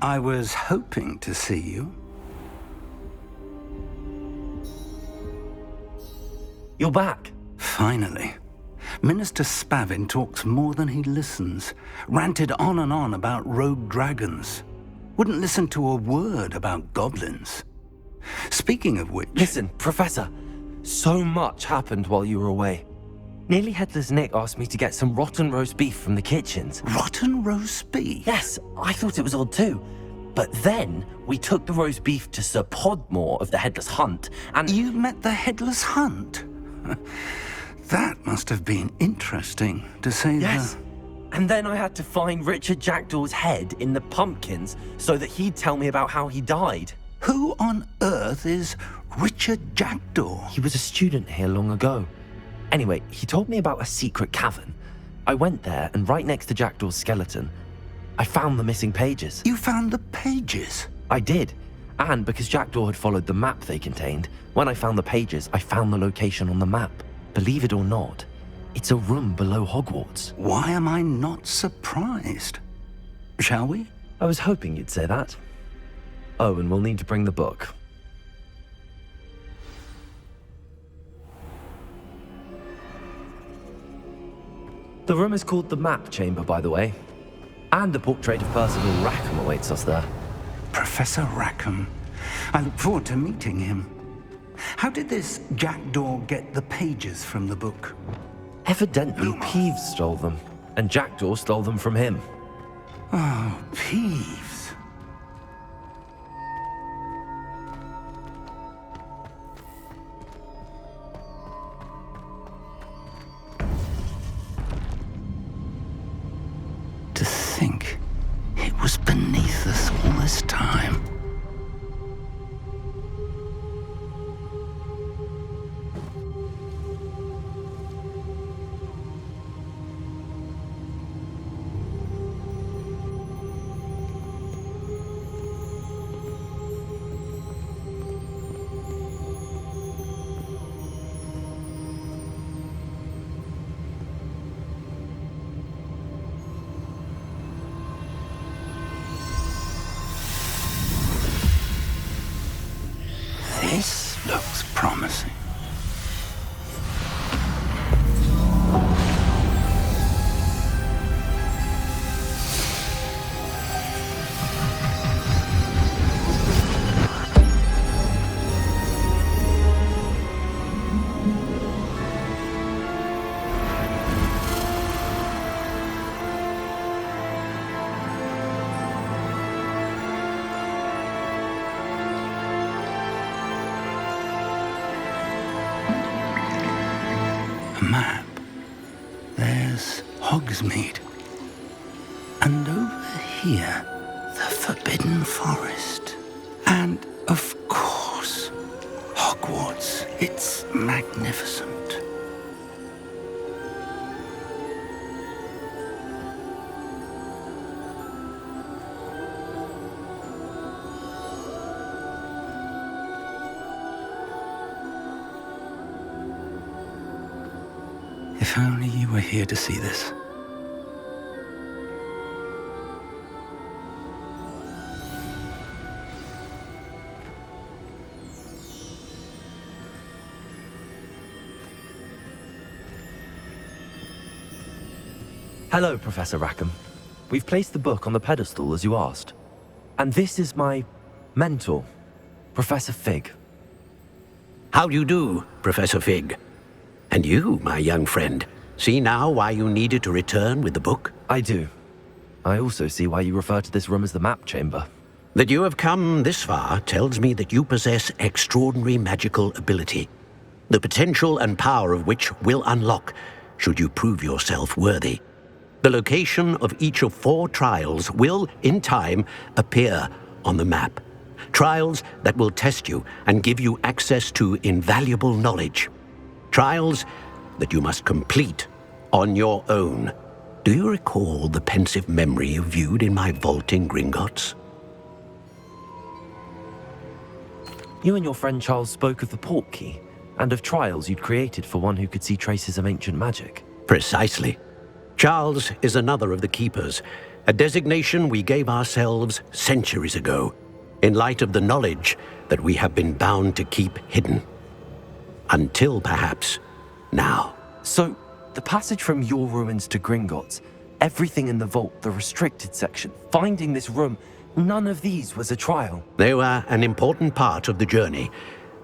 I was hoping to see you. You're back. Finally. Minister Spavin talks more than he listens. Ranted on and on about rogue dragons. Wouldn't listen to a word about goblins. Speaking of which... Listen, Professor. So much happened while you were away. Nearly Headless Nick asked me to get some rotten roast beef from the kitchens. Rotten roast beef? Yes, I thought it was odd too. But then we took the roast beef to Sir Podmore of the Headless Hunt, and... You met the Headless Hunt? That must have been interesting, to say Yes. And then I had to find Richard Jackdaw's head in the pumpkins so that he'd tell me about how he died. Who on earth is Richard Jackdaw? He was a student here long ago. Anyway, he told me about a secret cavern. I went there, and right next to Jackdaw's skeleton, I found the missing pages. You found the pages? I did. And because Jackdaw had followed the map they contained, when I found the pages, I found the location on the map. Believe it or not, it's a room below Hogwarts. Why am I not surprised? Shall we? I was hoping you'd say that. Oh, and we'll need to bring the book. The room is called the Map Chamber, by the way. And a portrait of Percival Rackham awaits us there. Professor Rackham. I look forward to meeting him. How did this Jackdaw get the pages from the book? Evidently, Peeves stole them, and Jackdaw stole them from him. Oh, Peeves. To think it was beneath us all this time. This looks promising. Map. There's Hogsmeade. And over here, the Forbidden Forest. And, of course, Hogwarts. It's magnificent. If only you were here to see this. Hello, Professor Rackham. We've placed the book on the pedestal as you asked. And this is my mentor, Professor Fig. How do you do, Professor Fig? And you, my young friend, see now why you needed to return with the book? I do. I also see why you refer to this room as the Map Chamber. That you have come this far tells me that you possess extraordinary magical ability, the potential and power of which will unlock should you prove yourself worthy. The location of each of 4 trials will, in time, appear on the map. Trials that will test you and give you access to invaluable knowledge. Trials that you must complete on your own. Do you recall the pensive memory you viewed in my vault in Gringotts? You and your friend Charles spoke of the Portkey and of trials you'd created for one who could see traces of ancient magic. Precisely. Charles is another of the keepers, a designation we gave ourselves centuries ago, in light of the knowledge that we have been bound to keep hidden. Until perhaps now. So, the passage from your ruins to Gringotts, everything in the vault, the restricted section, finding this room, none of these was a trial. They were an important part of the journey,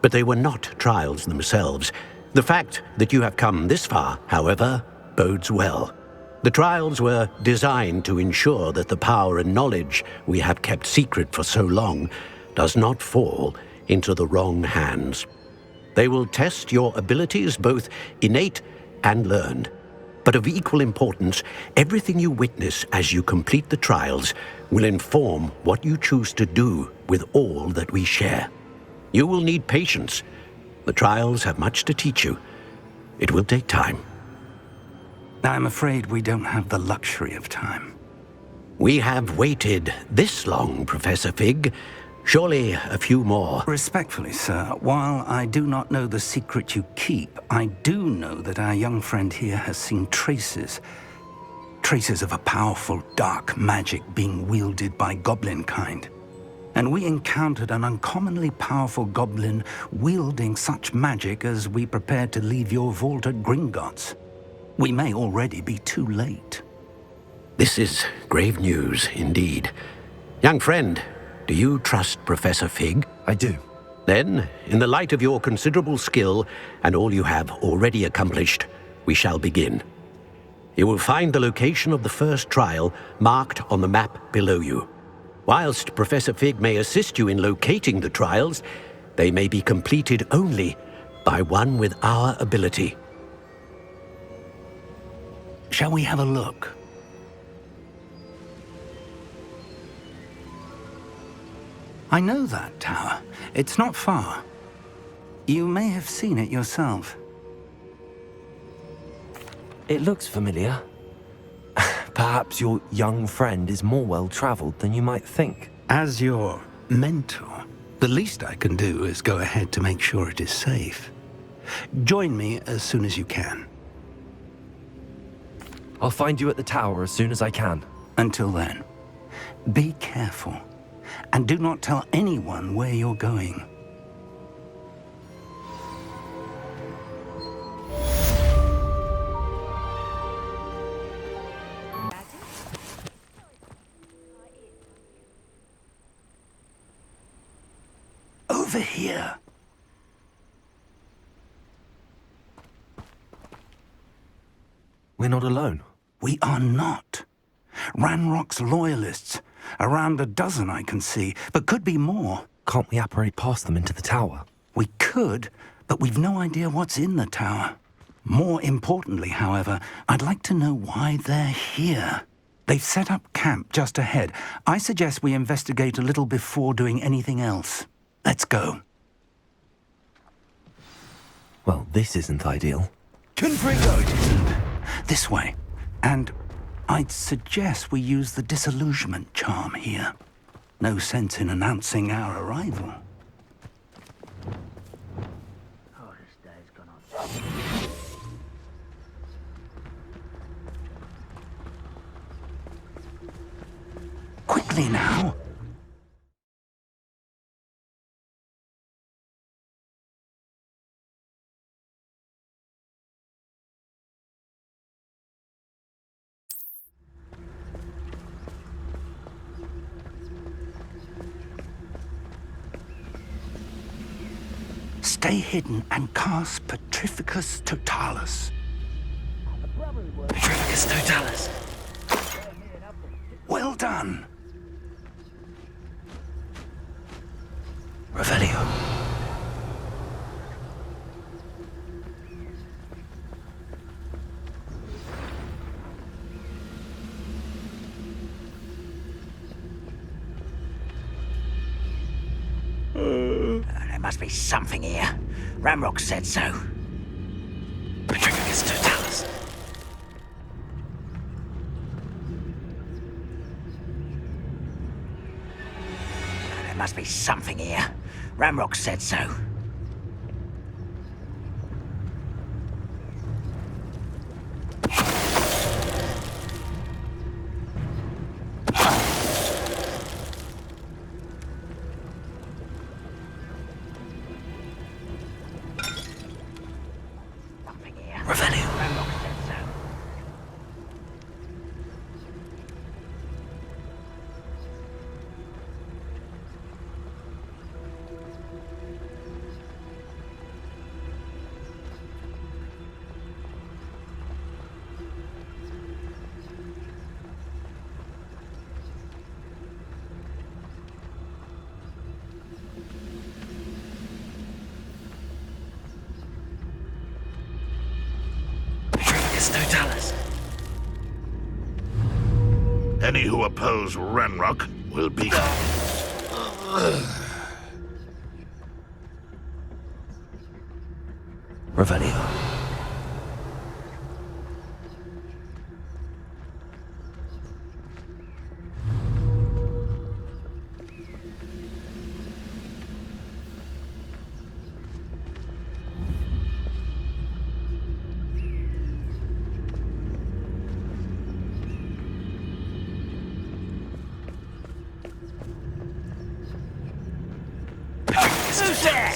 but they were not trials themselves. The fact that you have come this far, however, bodes well. The trials were designed to ensure that the power and knowledge we have kept secret for so long does not fall into the wrong hands. They will test your abilities, both innate and learned. But of equal importance, everything you witness as you complete the trials will inform what you choose to do with all that we share. You will need patience. The trials have much to teach you. It will take time. I'm afraid we don't have the luxury of time. We have waited this long, Professor Fig. Surely a few more. Respectfully, sir, while I do not know the secret you keep, I do know that our young friend here has seen traces of a powerful dark magic being wielded by goblin kind. And we encountered an uncommonly powerful goblin wielding such magic as we prepared to leave your vault at Gringotts. We may already be too late. This is grave news indeed. Young friend, do you trust Professor Fig? I do. Then, in the light of your considerable skill and all you have already accomplished, we shall begin. You will find the location of the first trial marked on the map below you. Whilst Professor Fig may assist you in locating the trials, they may be completed only by one with our ability. Shall we have a look? I know that tower. It's not far. You may have seen it yourself. It looks familiar. Perhaps your young friend is more well-traveled than you might think. As your mentor, the least I can do is go ahead to make sure it is safe. Join me as soon as you can. I'll find you at the tower as soon as I can. Until then, be careful. And do not tell anyone where you're going. Over here. We're not alone. We are not. Ranrock's loyalists. Around a dozen I can see, but could be more. Can't we apparate past them into the tower? We could, but we've no idea what's in the tower. More importantly, however, I'd like to know why they're here. They've set up camp just ahead. I suggest we investigate a little before doing anything else. Let's go. Well, this isn't ideal. Confringo! It isn't. This way. And I'd suggest we use the disillusionment charm here. No sense in announcing our arrival. Oh, this day's gone on. Quickly now. Stay hidden and cast Petrificus Totalis. Petrificus Totalis. Well done. Revelio. There must be something here. Ramrock said so. Petrificus Totalis. There must be something here. Ramrock said so. Revelio. Ranrock said so. Totalis. Any who oppose Ranrock will be... Revelio. Who's there?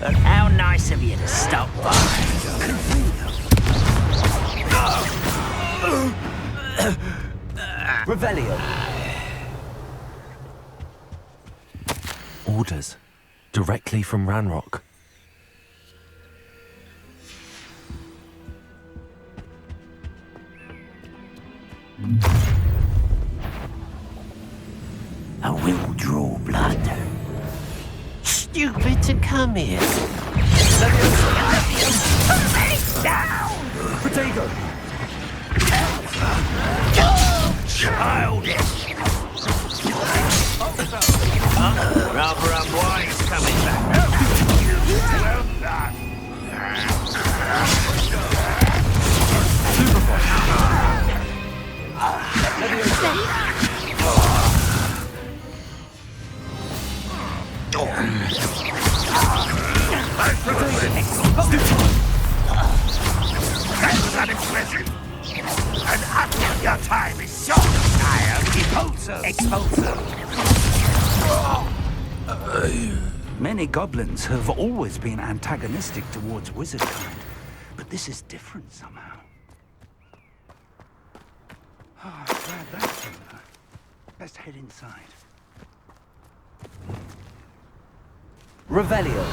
Look, how nice of you to stop by. Revelio. Orders. Directly from Ranrock. I will draw blood. Stupid to come here. Down! Potato. Childish! Rather unwise coming back. Well done. That was unimpressive. And after your time is short, I am Expulso. Many goblins have always been antagonistic towards wizard kind, but this is different somehow. Oh, I'm glad that's over. Best head inside. Revelio.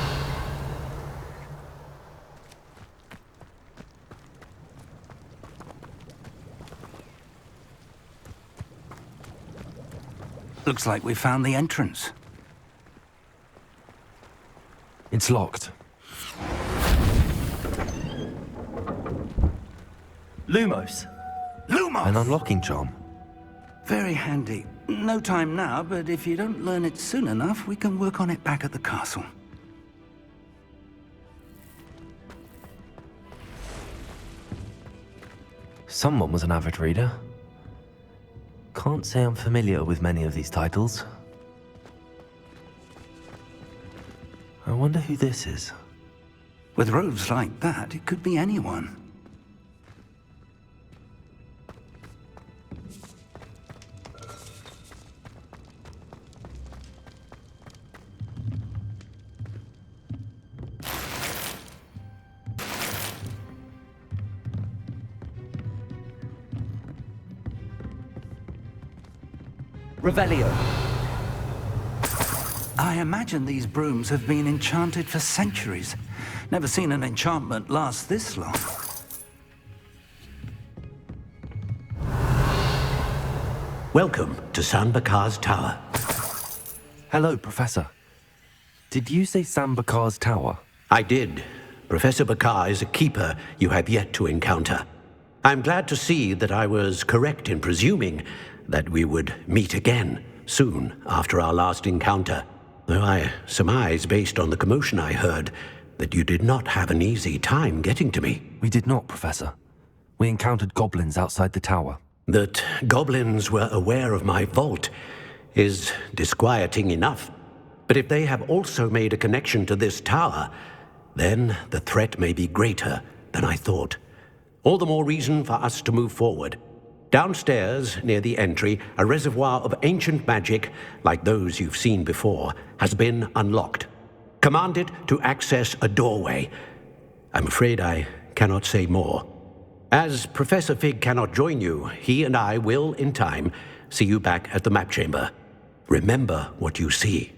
Looks like we found the entrance. It's locked. Lumos. Lumos! An unlocking charm. Very handy. No time now, but if you don't learn it soon enough, we can work on it back at the castle. Someone was an avid reader. Can't say I'm familiar with many of these titles. I wonder who this is. With robes like that, it could be anyone. Revelio. I imagine these brooms have been enchanted for centuries. Never seen an enchantment last this long. Welcome to Sanbakar's Tower. Hello, Professor. Did you say Sambakar's Tower? I did. Professor Bakar is a keeper you have yet to encounter. I'm glad to see that I was correct in presuming that we would meet again soon after our last encounter, though I surmise, based on the commotion I heard, that you did not have an easy time getting to me. We did not, Professor. We encountered goblins outside the tower. That goblins were aware of my vault is disquieting enough. But if they have also made a connection to this tower, then the threat may be greater than I thought. All the more reason for us to move forward. Downstairs, near the entry, a reservoir of ancient magic, like those you've seen before, has been unlocked. Command it to access a doorway. I'm afraid I cannot say more. As Professor Fig cannot join you, he and I will, in time, see you back at the map chamber. Remember what you see.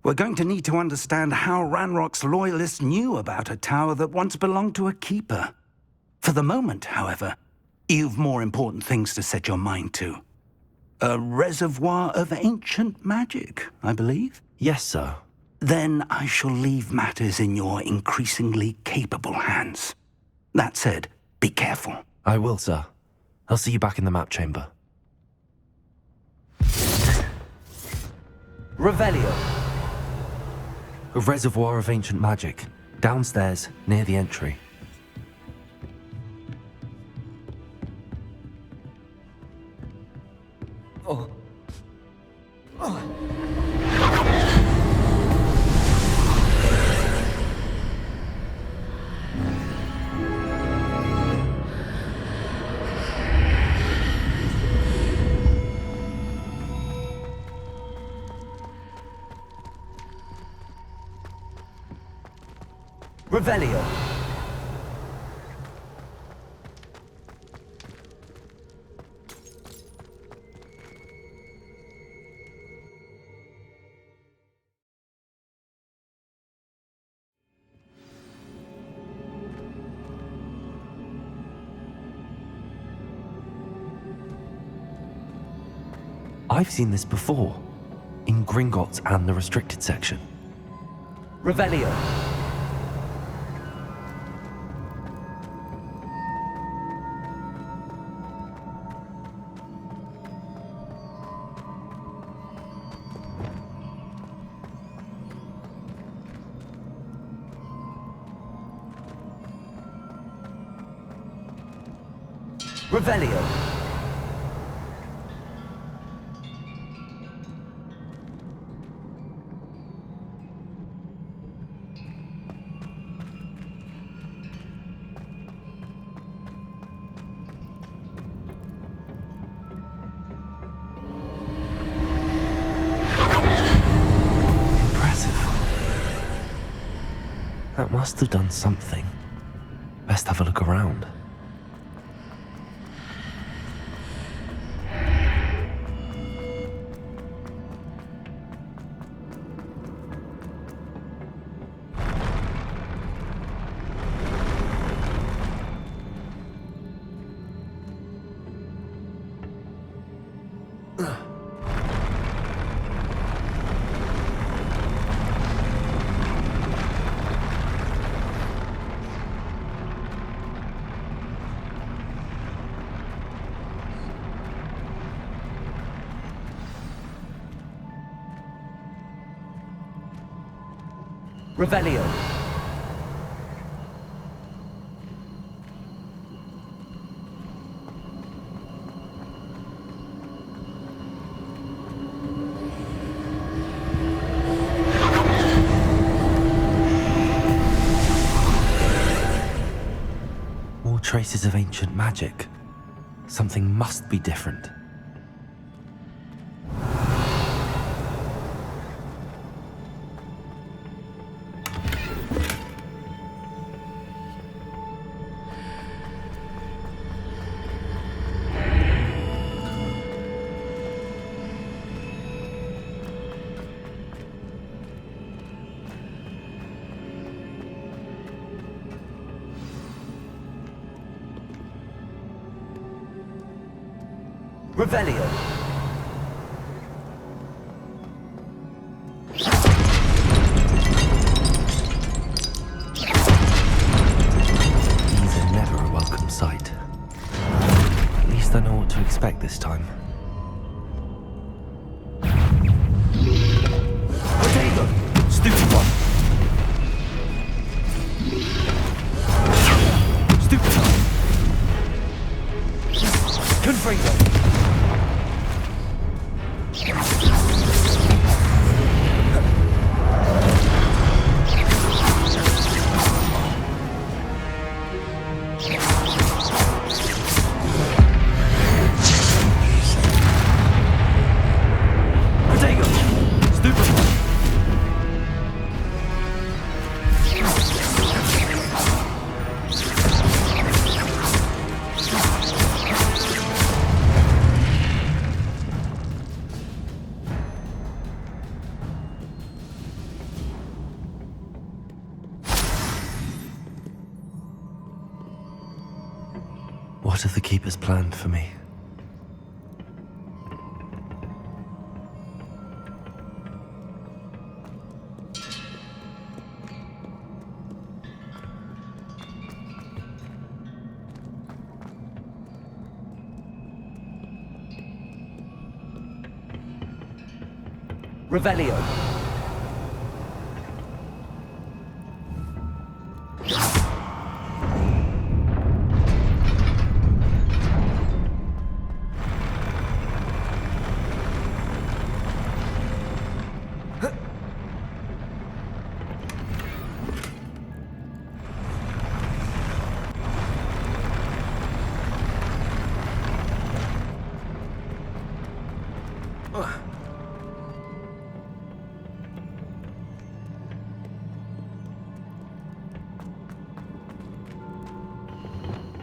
We're going to need to understand how Ranrock's loyalists knew about a tower that once belonged to a keeper. For the moment, however, you've more important things to set your mind to. A reservoir of ancient magic, I believe? Yes, sir. Then I shall leave matters in your increasingly capable hands. That said, be careful. I will, sir. I'll see you back in the map chamber. Revelio. A reservoir of ancient magic. Downstairs, near the entry. Revelio. I've seen this before, in Gringotts and the restricted section. Revelio. Revelio. Impressive. That must have done something. Best have a look around. Revelio. More traces of ancient magic. Something must be different. Revelio. These are never a welcome sight. At least I know what to expect this time. Potato! Stupid one! Stupid one! Confringo! Potato! Stupid one! What have the Keepers planned for me? Revelio.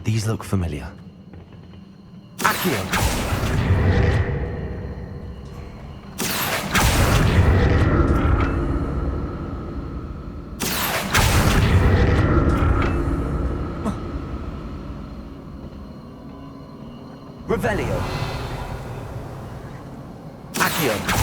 These look familiar. Accio. Revelio. Accio.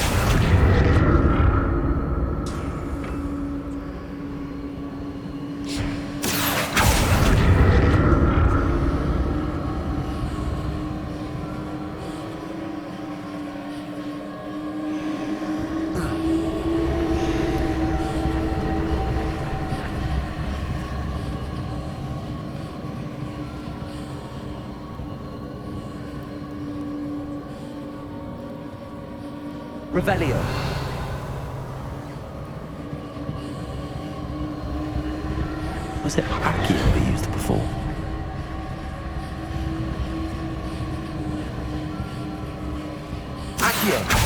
Revelio. Was it Accio we used before? Accio.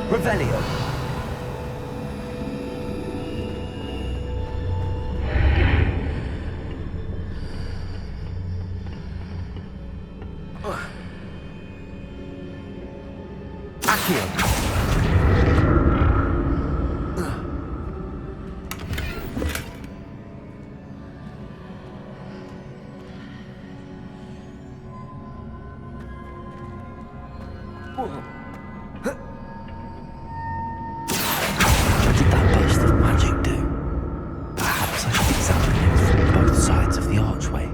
Revelio. Accio. What did that burst of magic do? Perhaps I should examine it from both sides of the archway.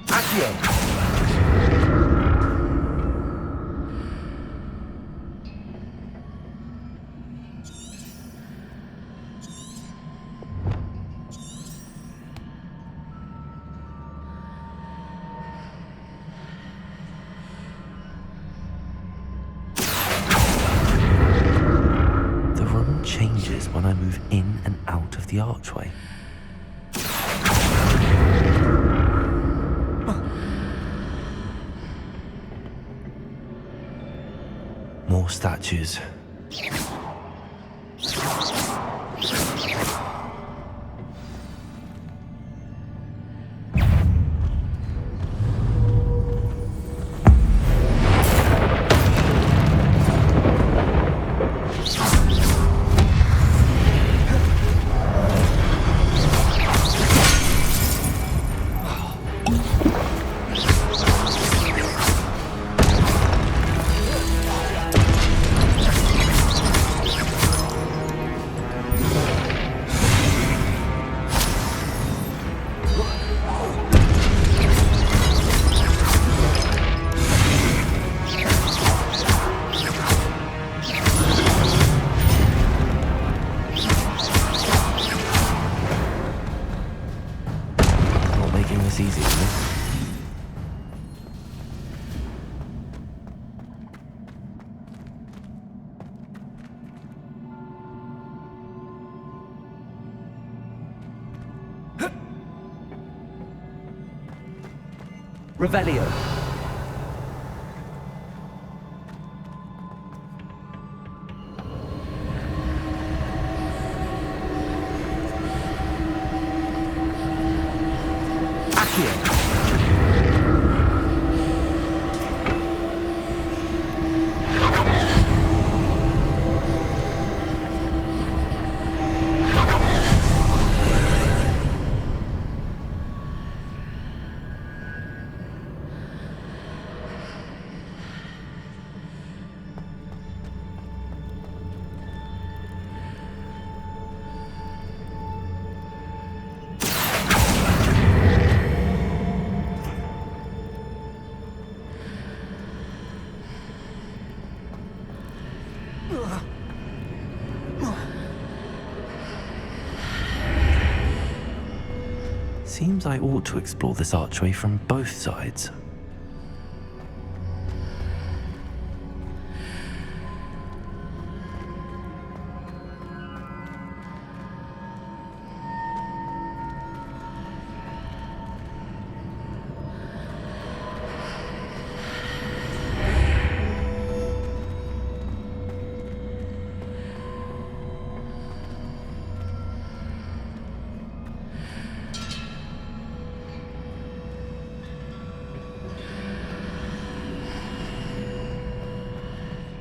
Accio. The room changes when I move in and out of the archway. More statues. Revelio. Accio. Seems I ought to explore this archway from both sides.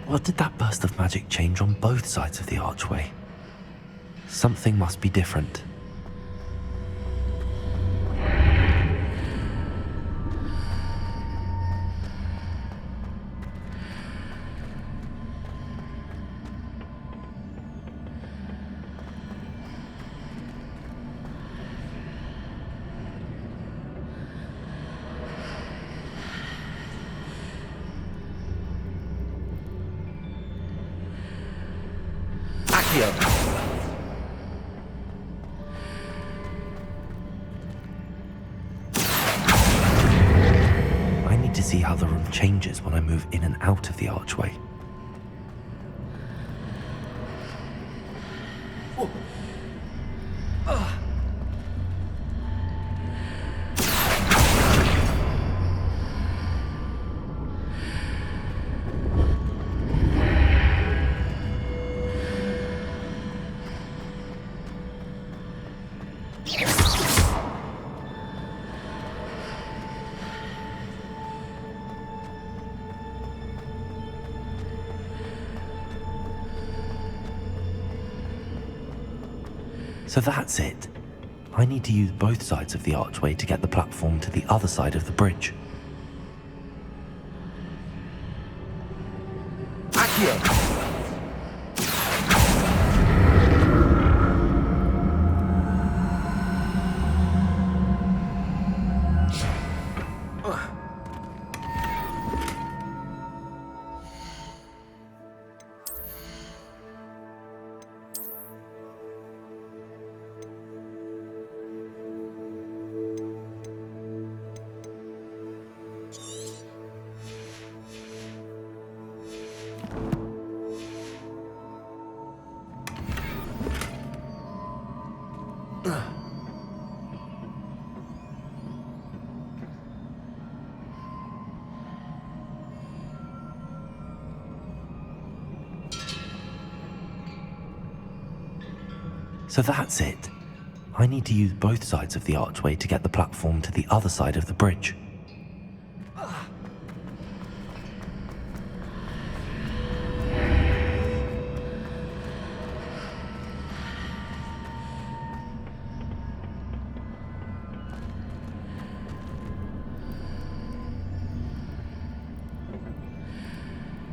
What did that burst of magic change on both sides of the archway? Something must be different. I need to see how the room changes when I move in and out of the archway. So that's it. I need to use both sides of the archway to get the platform to the other side of the bridge. Accio. So that's it. I need to use both sides of the archway to get the platform to the other side of the bridge.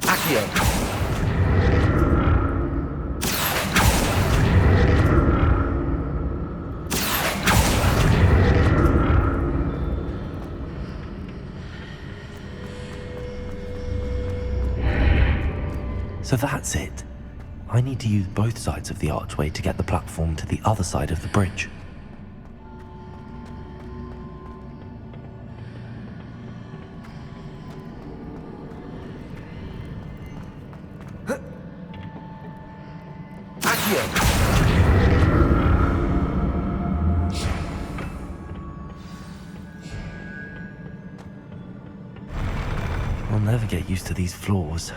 Accio. So that's it. I need to use both sides of the archway to get the platform to the other side of the bridge. Accio. used to these floors.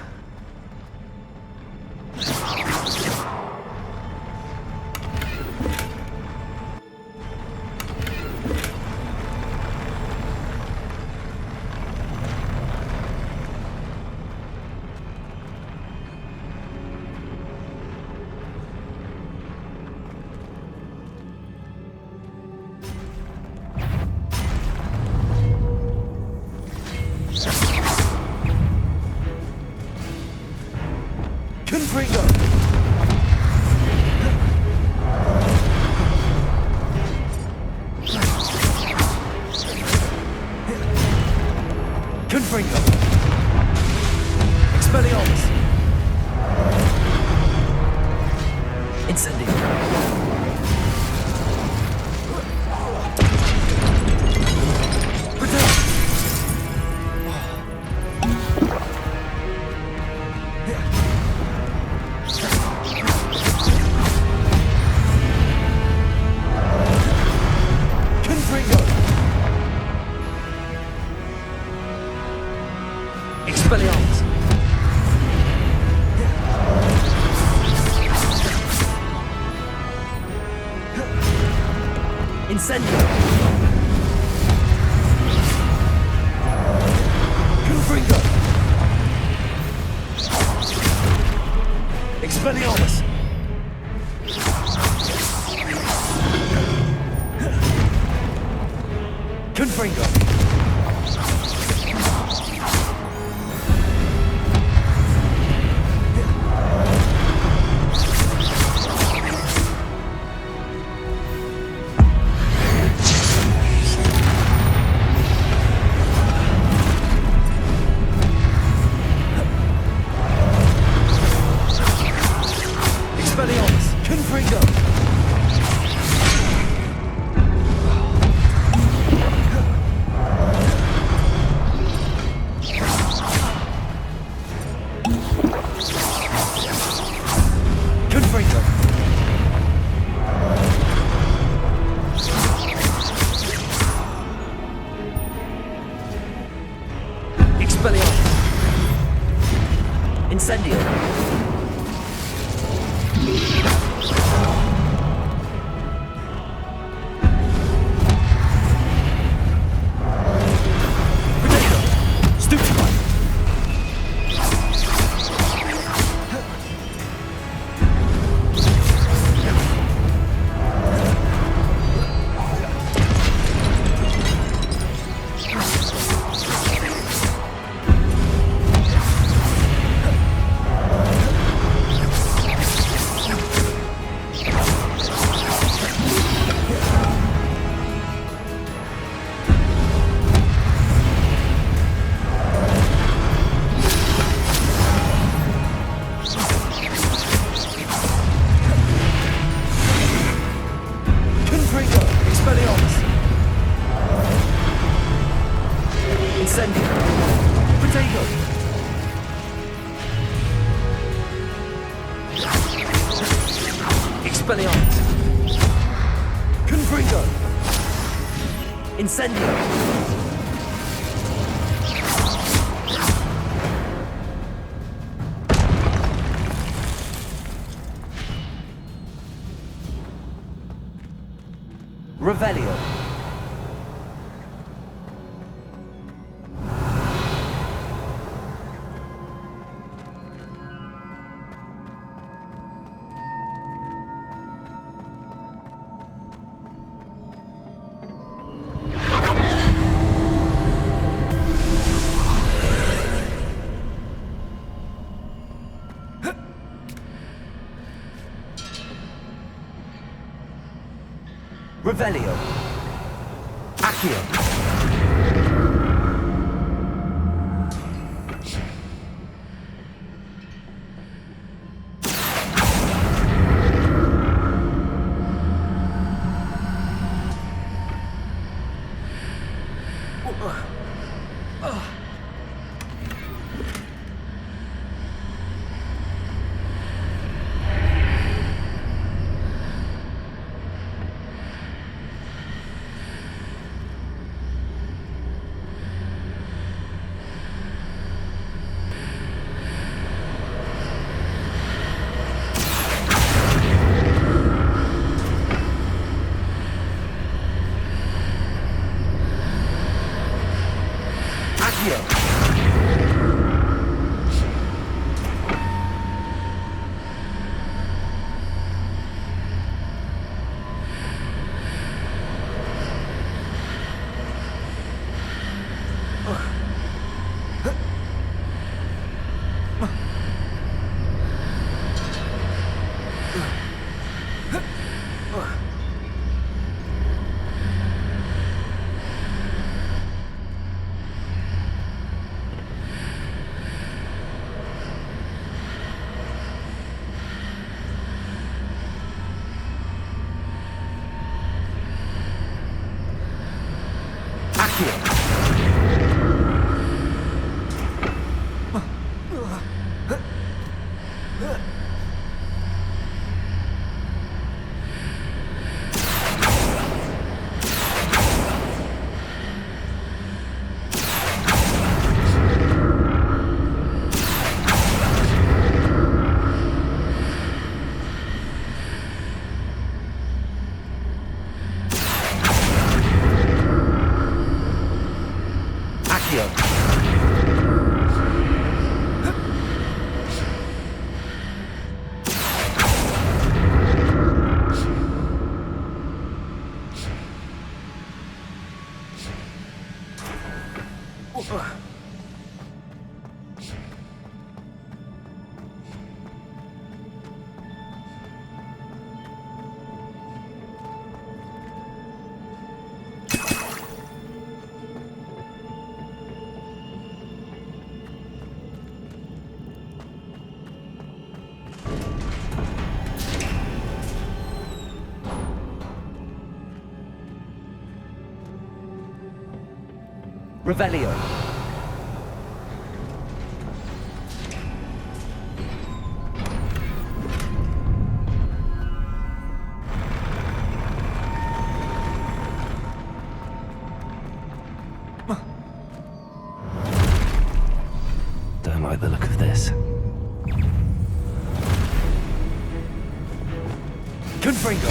Revelio. Revelio. Accio. Revelio. Don't like the look of this. Confringo.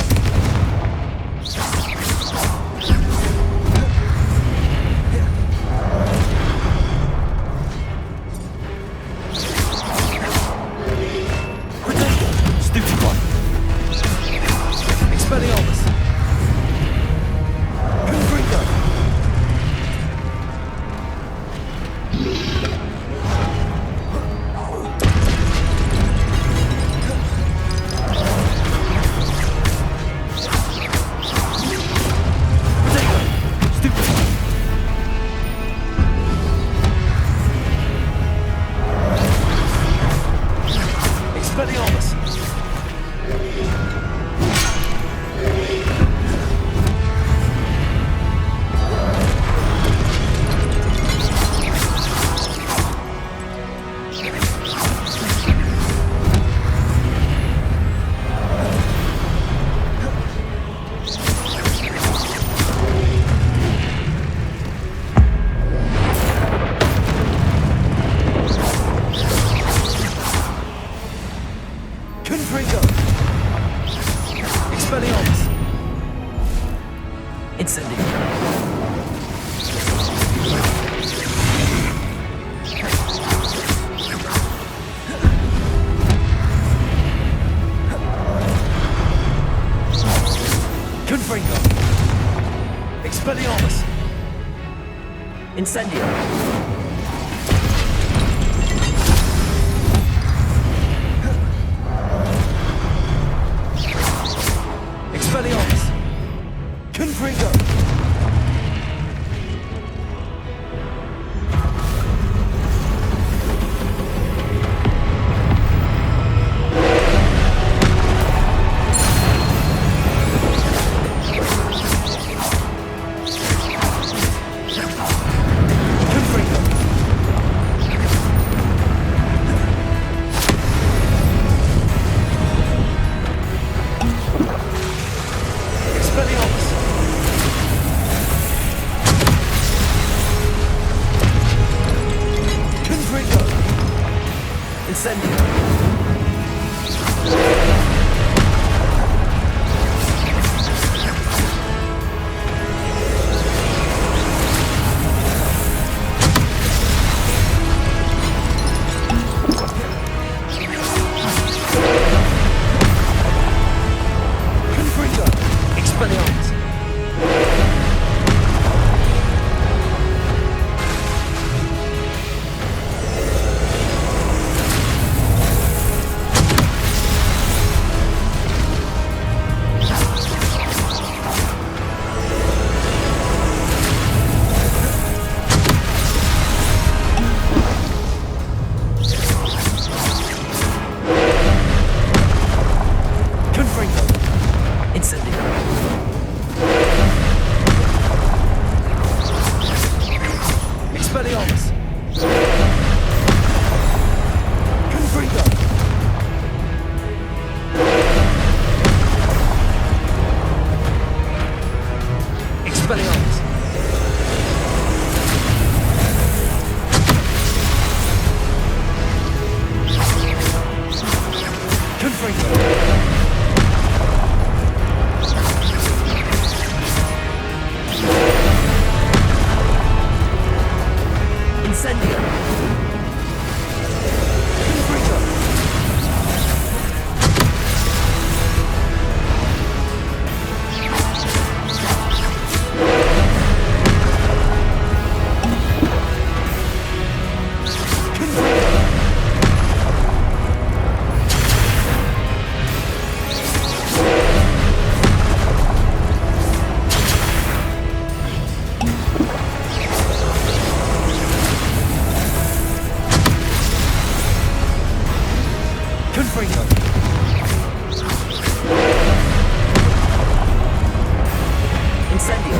Stupid one. Expelliarmus. Confringo. Expelliarmus. Confringo. Expelliarmus. Incendio. Confringo. Expelliarmus. Incendio. Expelliarmus. Confringo. Confringo. Expelliarmus. Confringo. Incendio. Confringo. Expelliarmus. Confringo. Incendio. Expelliarmus. Confringo. Expelliarmus. Confringo. Incendio. Confringo. Confringo. Incendio.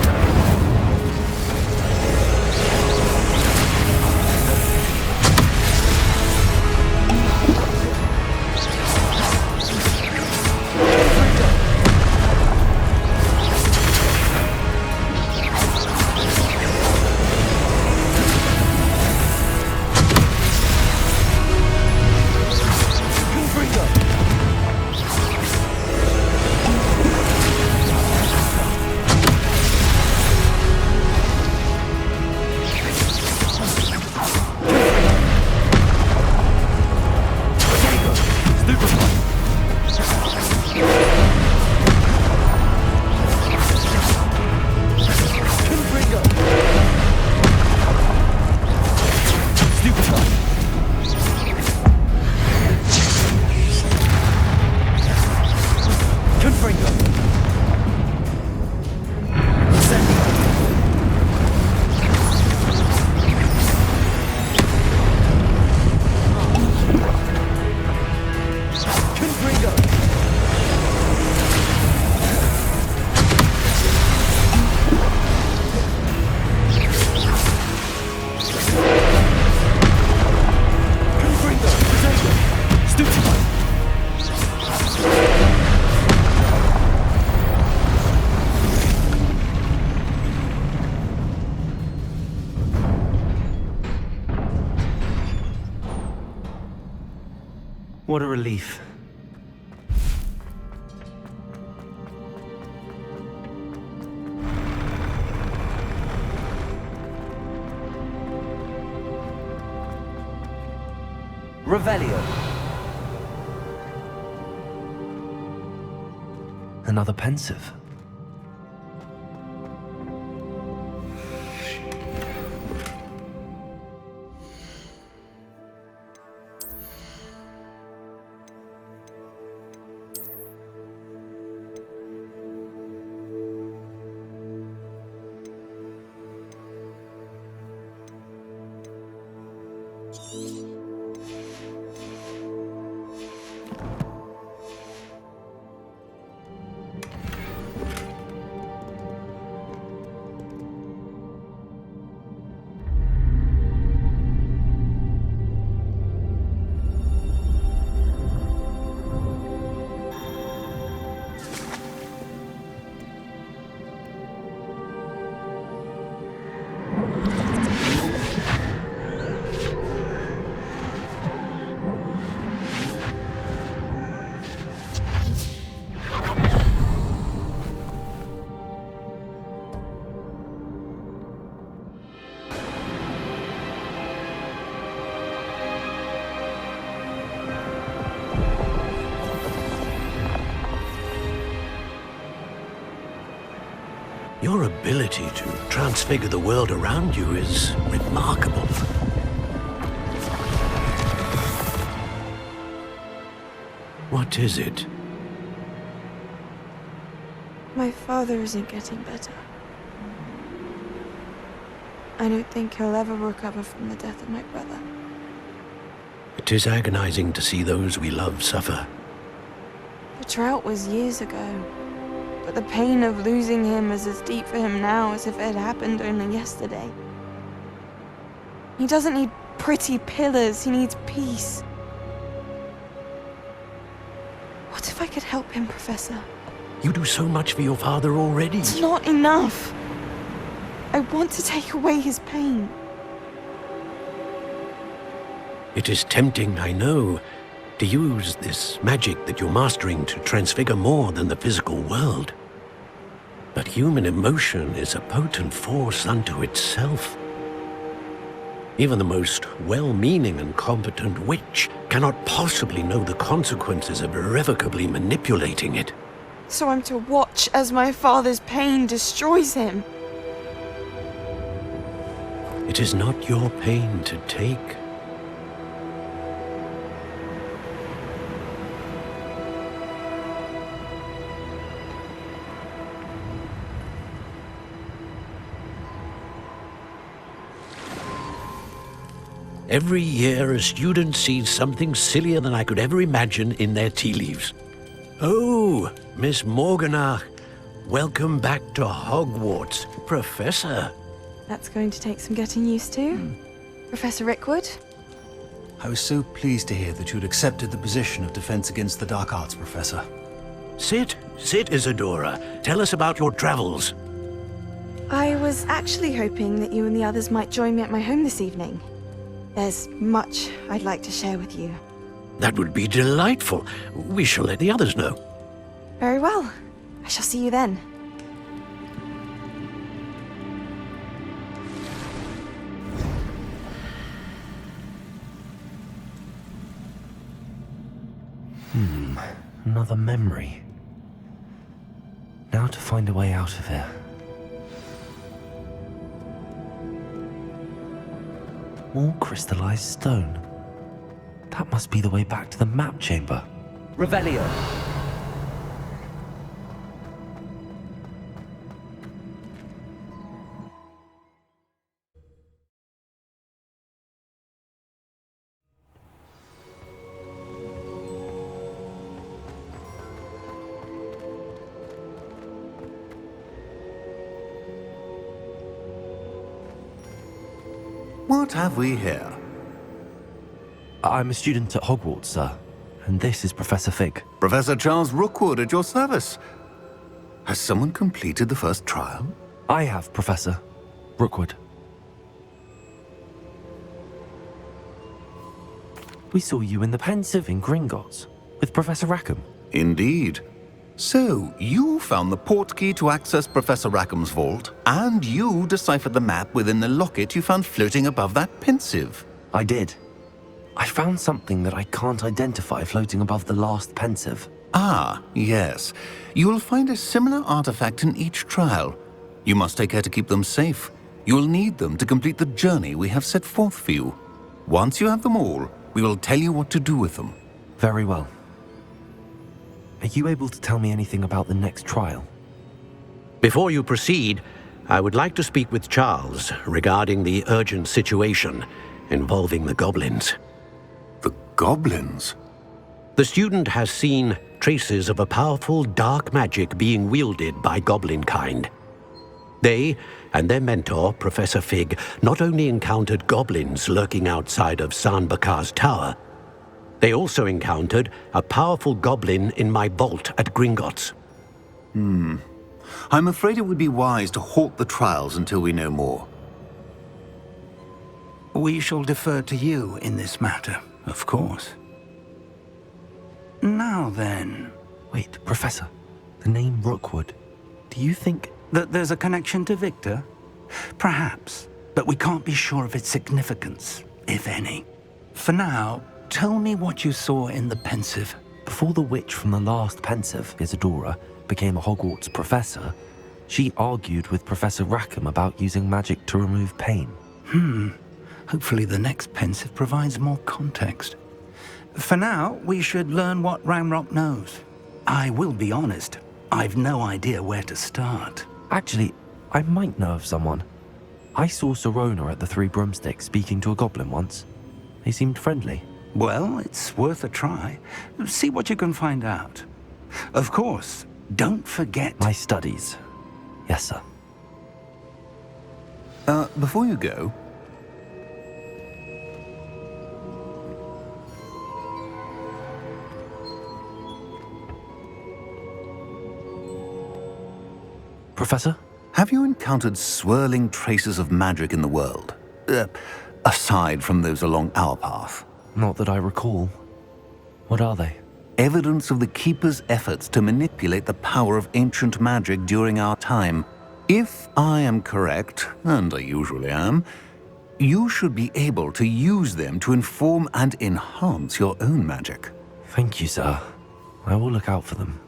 What a relief. Revelio. Another pensive. Your ability to transfigure the world around you is remarkable. What is it? My father isn't getting better. I don't think he'll ever recover from the death of my brother. It is agonizing to see those we love suffer. The drought was years ago, but the pain of losing him is as deep for him now as if it had happened only yesterday. He doesn't need pretty pillars, he needs peace. What if I could help him, Professor? You do so much for your father already. It's not enough. I want to take away his pain. It is tempting, I know, to use this magic that you're mastering to transfigure more than the physical world. But human emotion is a potent force unto itself. Even the most well-meaning and competent witch cannot possibly know the consequences of irrevocably manipulating it. So I'm to watch as my father's pain destroys him. It is not your pain to take. Every year, a student sees something sillier than I could ever imagine in their tea leaves. Oh, Miss Morganach, welcome back to Hogwarts, Professor. That's going to take some getting used to. Professor Rickwood? I was so pleased to hear that you'd accepted the position of Defense Against the Dark Arts, Professor. Sit, Isadora. Tell us about your travels. I was actually hoping that you and the others might join me at my home this evening. There's much I'd like to share with you. That would be delightful. We shall let the others know. Very well. I shall see you then. Another memory. Now to find a way out of here. More crystallized stone. That must be the way back to the map chamber. Revelio. What have we here? I'm a student at Hogwarts, sir. And this is Professor Fig. Professor Charles Rookwood at your service. Has someone completed the first trial? I have, Professor Rookwood. We saw you in the Pensive in Gringotts with Professor Rackham. Indeed. So, you found the portkey to access Professor Rackham's vault, and you deciphered the map within the locket you found floating above that Pensive. I did. I found something that I can't identify floating above the last Pensive. Ah, yes. You will find a similar artifact in each trial. You must take care to keep them safe. You will need them to complete the journey we have set forth for you. Once you have them all, we will tell you what to do with them. Very well. Are you able to tell me anything about the next trial? Before you proceed, I would like to speak with Charles regarding the urgent situation involving the goblins. The goblins? The student has seen traces of a powerful dark magic being wielded by goblin kind. They and their mentor, Professor Fig, not only encountered goblins lurking outside of Sanbakar's tower, they also encountered a powerful goblin in my vault at Gringotts. I'm afraid it would be wise to halt the trials until we know more. We shall defer to you in this matter, of course. Now then... Wait, Professor. The name Rookwood. Do you think... that there's a connection to Victor? Perhaps, but we can't be sure of its significance, if any. For now, tell me what you saw in the Pensive. Before the witch from the last Pensive, Isadora, became a Hogwarts professor, she argued with Professor Rackham about using magic to remove pain. Hopefully the next Pensive provides more context. For now, we should learn what Ranrock knows. I will be honest, I've no idea where to start. Actually, I might know of someone. I saw Serona at the Three Broomsticks speaking to a goblin once. They seemed friendly. Well, it's worth a try. See what you can find out. Of course, don't forget... My studies. Yes, sir. Before you go... Professor? Have you encountered swirling traces of magic in the world? Aside from those along our path? Not that I recall. What are they? Evidence of the Keeper's efforts to manipulate the power of ancient magic during our time. If I am correct, and I usually am, you should be able to use them to inform and enhance your own magic. Thank you, sir. I will look out for them.